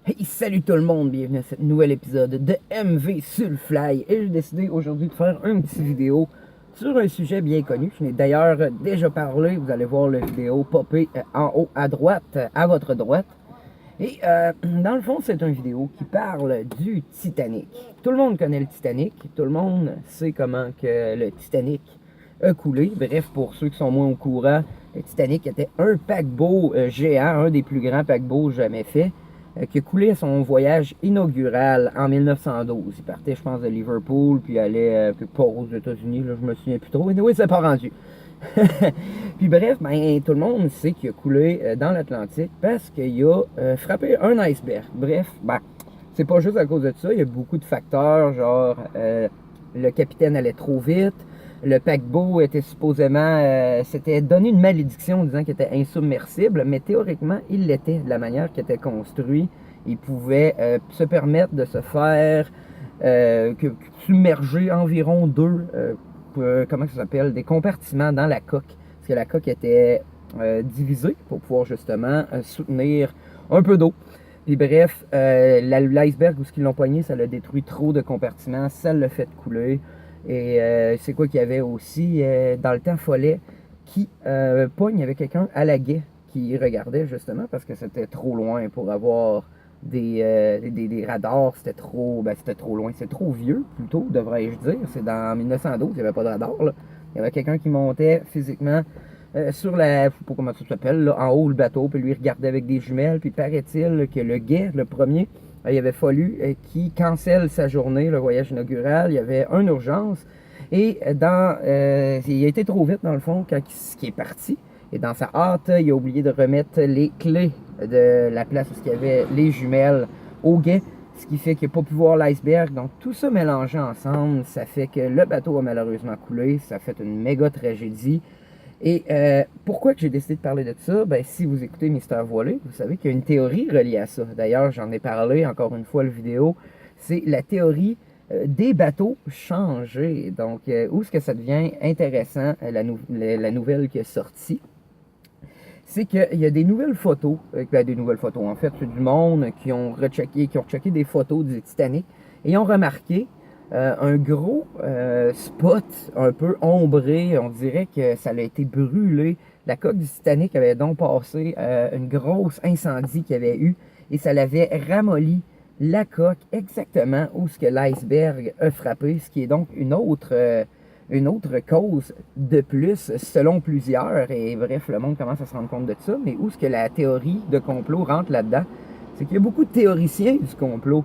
Hey, salut tout le monde, bienvenue à ce nouvel épisode de MV sur le fly. Et j'ai décidé aujourd'hui de faire une petite vidéo sur un sujet bien connu. Je n'ai d'ailleurs déjà parlé, vous allez voir la vidéo popper en haut à droite, à votre droite. Et dans le fond, c'est une vidéo qui parle du Titanic. Tout le monde connaît le Titanic, tout le monde sait comment que le Titanic a coulé. Bref, pour ceux qui sont moins au courant, le Titanic était un paquebot géant, un des plus grands paquebots jamais faits, qui a coulé à son voyage inaugural en 1912. Il partait, je pense, de Liverpool, puis allait quelque part aux États-Unis, là, je me souviens plus trop. Mais oui, c'est pas rendu. Puis bref, ben, tout le monde sait qu'il a coulé dans l'Atlantique parce qu'il a frappé un iceberg. Bref, ben, c'est pas juste à cause de ça, il y a beaucoup de facteurs, genre le capitaine allait trop vite, le paquebot était supposément, s'était donné une malédiction en disant qu'il était insubmersible, mais théoriquement, il l'était, de la manière qu'il était construit. Il pouvait se permettre de se faire submerger environ comment ça s'appelle, des compartiments dans la coque. Parce que la coque était divisée pour pouvoir justement soutenir un peu d'eau. Puis bref, l'iceberg où ce qu'ils l'ont poigné, ça l'a détruit trop de compartiments, ça l'a fait couler. Et c'est quoi qu'il y avait aussi dans le temps Follet qui pogne avec quelqu'un à la guet qui regardait justement parce que c'était trop loin pour avoir des radars, c'était trop loin, c'est trop vieux plutôt, devrais-je dire. C'est dans 1912, il n'y avait pas de radar. Là. Il y avait quelqu'un qui montait physiquement sur la, je sais pas comment ça s'appelle, là, en haut le bateau, puis lui il regardait avec des jumelles, puis paraît-il que le guet, le premier, il avait fallu qu'il cancelle sa journée, le voyage inaugural, il y avait une urgence, et il a été trop vite dans le fond quand il est parti, et dans sa hâte, il a oublié de remettre les clés de la place où il y avait les jumelles au guet, ce qui fait qu'il n'a pas pu voir l'iceberg. Donc tout ça mélangé ensemble, ça fait que le bateau a malheureusement coulé, ça fait une méga tragédie. Et pourquoi que j'ai décidé de parler de ça? Ben, si vous écoutez Mister Voilé, vous savez qu'il y a une théorie reliée à ça. D'ailleurs, j'en ai parlé encore une fois la vidéo. C'est la théorie des bateaux changés. Donc, où est-ce que ça devient intéressant, la nouvelle qui est sortie? C'est qu'il y a des nouvelles photos, des nouvelles photos en fait, c'est du monde qui ont rechecké des photos du Titanic et ils ont remarqué un gros spot un peu ombré, on dirait que ça a été brûlé. La coque du Titanic avait donc passé une grosse incendie qu'il y avait eu et ça l'avait ramolli la coque exactement où ce que l'iceberg a frappé, ce qui est donc une autre cause de plus, selon plusieurs, et bref, le monde commence à se rendre compte de ça, mais où est-ce que la théorie de complot rentre là-dedans? C'est qu'il y a beaucoup de théoriciens du complot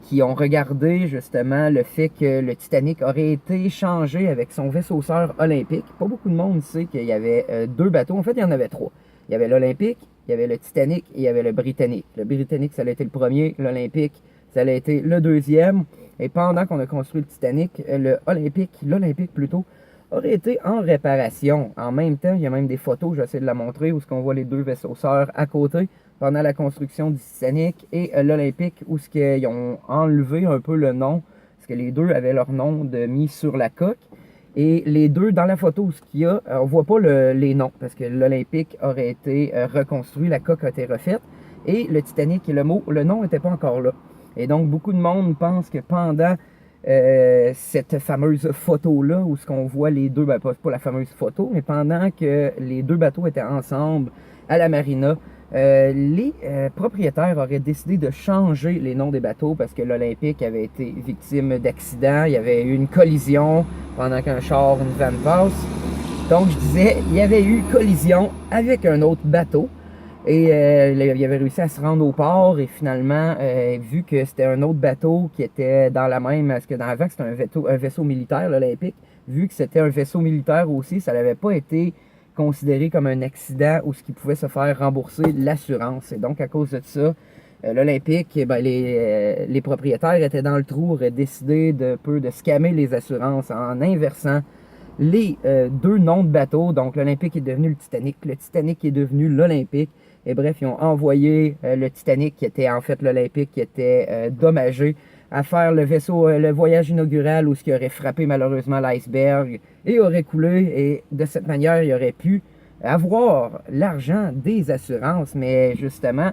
qui ont regardé justement le fait que le Titanic aurait été changé avec son vaisseau sœur olympique. Pas beaucoup de monde sait qu'il y avait deux bateaux, en fait il y en avait trois. Il y avait l'Olympique, il y avait le Titanic et il y avait le Britannique. Le Britannique, ça a été le premier, l'Olympique, ça a été le deuxième. Et pendant qu'on a construit le Titanic, l'Olympique plutôt, aurait été en réparation. En même temps, il y a même des photos, j'essaie de la montrer, où on voit les deux vaisseaux sœurs à côté pendant la construction du Titanic et l'Olympique, où ils ont enlevé un peu le nom, parce que les deux avaient leur nom mis sur la coque. Et les deux, dans la photo, où ce qu'il y a, on voit pas les noms, parce que l'Olympique aurait été reconstruit, la coque a été refaite, et le Titanic, le nom n'était pas encore là. Et donc, beaucoup de monde pense que pendant cette fameuse photo-là, où ce qu'on voit les deux, ben pas la fameuse photo, mais pendant que les deux bateaux étaient ensemble à la marina, les propriétaires auraient décidé de changer les noms des bateaux parce que l'Olympique avait été victime d'accidents, il y avait eu une collision pendant qu'un char, une vanne passe. Donc, je disais, il y avait eu collision avec un autre bateau. Et il avait réussi à se rendre au port et finalement, vu que c'était un autre bateau qui était dans la même, parce que avant c'était un vaisseau militaire, l'Olympique, vu que c'était un vaisseau militaire aussi, ça n'avait pas été considéré comme un accident ou ce qui pouvait se faire rembourser l'assurance. Et donc à cause de ça, l'Olympique, ben, les propriétaires étaient dans le trou, auraient décidé de scammer les assurances en inversant les deux noms de bateaux. Donc l'Olympique est devenu le Titanic est devenu l'Olympique. Et bref, ils ont envoyé le Titanic, qui était en fait l'Olympique, qui était dommagé, à faire le voyage inaugural où ce qui aurait frappé malheureusement l'iceberg et aurait coulé. Et de cette manière, il aurait pu avoir l'argent des assurances. Mais justement,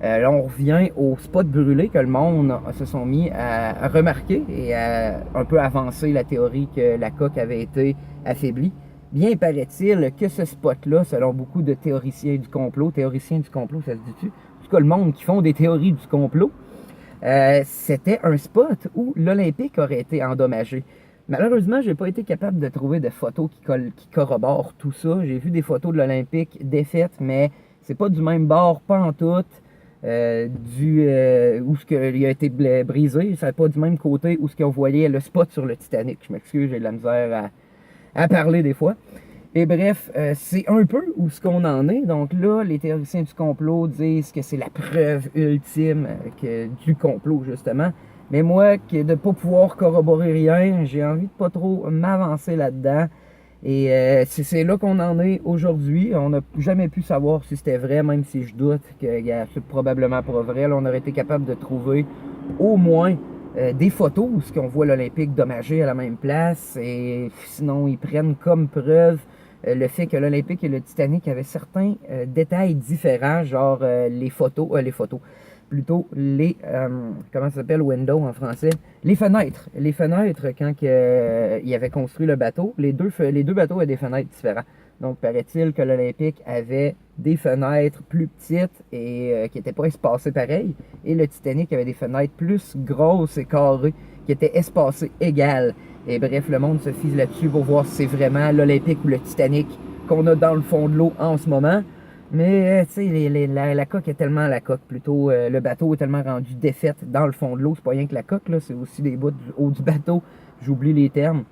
Là, on revient au spot brûlé que le monde se sont mis à remarquer et à un peu avancer la théorie que la coque avait été affaiblie. Bien paraît-il que ce spot-là, selon beaucoup de théoriciens du complot, ça se dit-tu? En tout cas, le monde qui font des théories du complot, c'était un spot où l'Olympique aurait été endommagé. Malheureusement, j'ai pas été capable de trouver de photos qui corroborent tout ça. J'ai vu des photos de l'Olympique défaite, mais c'est pas du même bord, pas en tout. Où ce il a été brisé, c'est pas du même côté où ce qu'on voyait le spot sur le Titanic. Je m'excuse, j'ai de la misère à parler des fois. Et bref, c'est un peu où ce qu'on en est. Donc là, les théoriciens du complot disent que c'est la preuve ultime du complot, justement. Mais moi, de ne pas pouvoir corroborer rien, j'ai envie de pas trop m'avancer là-dedans. Et c'est là qu'on en est aujourd'hui. On n'a jamais pu savoir si c'était vrai, même si je doute que c'est probablement pas vrai. Là, on aurait été capable de trouver au moins des photos où on voit l'Olympique dommagé à la même place. Et sinon, ils prennent comme preuve le fait que l'Olympique et le Titanic avaient certains détails différents, genre les photos, plutôt comment ça s'appelle, window en français, les fenêtres. Les fenêtres, quand il avait construit le bateau, les deux bateaux avaient des fenêtres différentes. Donc, paraît-il que l'Olympique avait des fenêtres plus petites et qui n'étaient pas espacées pareil. Et le Titanic avait des fenêtres plus grosses et carrées qui étaient espacées égales. Et bref, le monde se fise là-dessus pour voir si c'est vraiment l'Olympique ou le Titanic qu'on a dans le fond de l'eau en ce moment. Mais, tu sais, la coque est tellement la coque. Plutôt, le bateau est tellement rendu défaite dans le fond de l'eau. C'est pas rien que la coque, là. C'est aussi des bouts du haut du bateau. J'oublie les termes.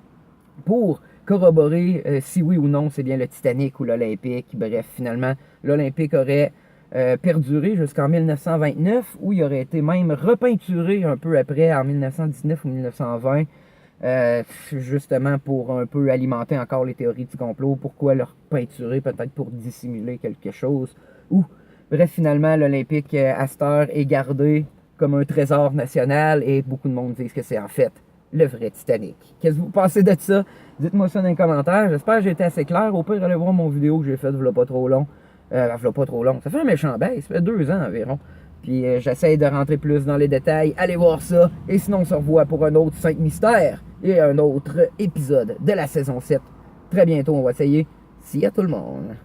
Pour corroborer si oui ou non c'est bien le Titanic ou l'Olympique. Bref, finalement, l'Olympique aurait perduré jusqu'en 1929, où il aurait été même repeinturé un peu après, en 1919 ou 1920. Justement pour un peu alimenter encore les théories du complot. Pourquoi leur peinturer? Peut-être pour dissimuler quelque chose. Ou, bref, finalement, l'Olympique à cette heure est gardé comme un trésor national et beaucoup de monde disent que c'est en fait le vrai Titanic. Qu'est-ce que vous pensez de ça? Dites-moi ça dans les commentaires. J'espère que j'ai été assez clair. Au pire, allez voir mon vidéo que j'ai faite il y a pas trop long. Ça fait un méchant bail. Ça fait 2 ans environ. Puis j'essaie de rentrer plus dans les détails. Allez voir ça. Et sinon, on se revoit pour un autre 5 mystères et un autre épisode de la saison 7. Très bientôt, on va essayer. See ya tout le monde.